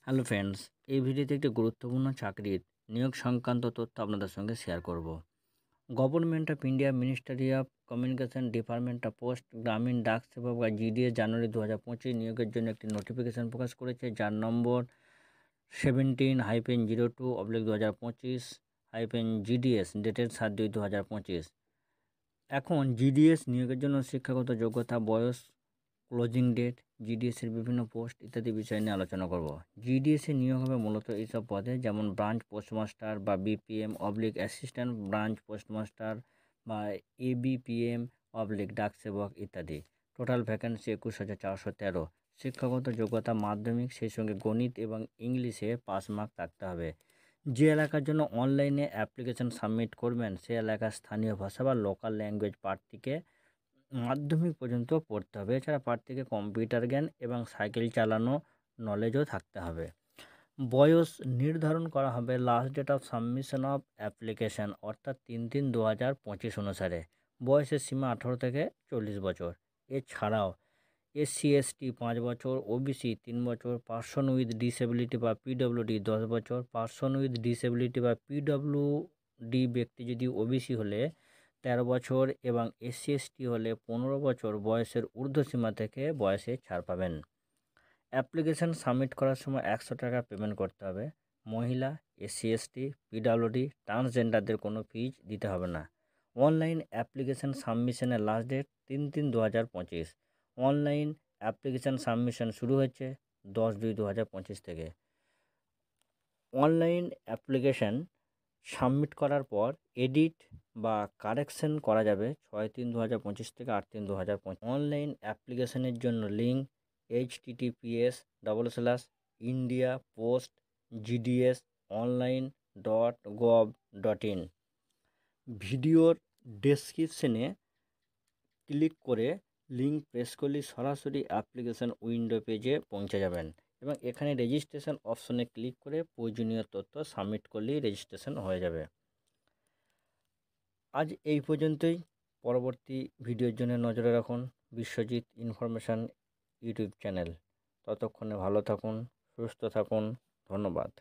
Hello friends, এই ভিডিওতে একটি গুরুত্বপূর্ণ চাকরির নিয়োগ সংক্রান্ত তথ্য আপনাদের সঙ্গে শেয়ার করব। Government of India ministry of communication department of post গ্রামীণ ডাক সেবক বা জিডিএস জানুয়ারি 2025 নিয়োগের জন্য একটি নোটিফিকেশন প্রকাশ করেছে, যার নম্বর 17-02/2025-GDS ডেটেড 7/2/2025। এখন জিডিএস নিয়োগের জন্য শিক্ষাগত যোগ্যতা, বয়স, ক্লোজিং ডেট, জিডিএসের বিভিন্ন পোস্ট ইত্যাদি বিষয় নিয়ে আলোচনা করব। জিডিএসের নিয়োগ হবে মূলত এইসব পদে, যেমন ব্রাঞ্চ পোস্টমাস্টার বা বিপিএম অ্যাসিস্ট্যান্ট ব্রাঞ্চ পোস্টমাস্টার বা এবিপিএম ডাক সেবক ইত্যাদি। Total vacancy 21,413। শিক্ষাগত যোগ্যতা মাধ্যমিক, সেই সঙ্গে গণিত এবং ইংলিশে পাস মার্ক থাকতে হবে। যে এলাকার জন্য অনলাইনে অ্যাপ্লিকেশন সাবমিট করবেন সে এলাকার স্থানীয় ভাষা বা লোকাল ল্যাঙ্গুয়েজ প্রার্থীকে মাধ্যমিক পর্যন্ত পড়তে হবে। এছাড়া প্রার্থীকে কম্পিউটার জ্ঞান এবং সাইকেল চালানো নলেজও থাকতে হবে। বয়স নির্ধারণ করা হবে last date of submission of application অর্থাৎ 3/3/2025 অনুসারে। বয়সের সীমা 18 থেকে 40 বছর। এছাড়াও এসসি এসটি 5 বছর, ওবিসি 3 বছর, পার্সন উইথ ডিসেবিলিটি বা পিডব্লিউডি 10 বছর, পার্সন উইথ ডিসেবিলিটি বা পিডব্লিউডি ব্যক্তি যদি ওবিসি হলে 13 বছর এবং এসসি এসটি হলে 15 বছর বয়সের ঊর্ধ্বসীমা থেকে বয়সে ছাড় পাবেন। অ্যাপ্লিকেশান সাবমিট করার সময় 100 টাকা পেমেন্ট করতে হবে। মহিলা, এসসি এসটি, পিডব্লিউডি, ট্রান্সজেন্ডারদের কোনো ফিজ দিতে হবে না। অনলাইন অ্যাপ্লিকেশান সাবমিশনের last date 3/3/2025। Online application submission শুরু হচ্ছে 10/2/2025 থেকে। অনলাইন অ্যাপ্লিকেশান সাবমিট করার পর এডিট বা কারেকশন করা যাবে 6/3/2025 থেকে 8/3/2025। অনলাইন অ্যাপ্লিকেশনের জন্য লিঙ্ক https://india-post-gds-online.gov.in। ভিডিওর ডেসক্রিপশনে ক্লিক করে লিঙ্ক প্রেস করলে সরাসরি অ্যাপ্লিকেশন উইন্ডো পেজে পৌঁছে যাবেন এবং এখানে রেজিস্ট্রেশন অপশনে ক্লিক করে প্রয়োজনীয় তথ্য সাবমিট করলেই রেজিস্ট্রেশন হয়ে যাবে। আজ এই পর্যন্তই। পরবর্তী ভিডিওর জন্য নজরে রাখুন বিশ্বজিৎ ইনফরমেশান ইউটিউব চ্যানেল। ততক্ষণে ভালো থাকুন, সুস্থ থাকুন। ধন্যবাদ।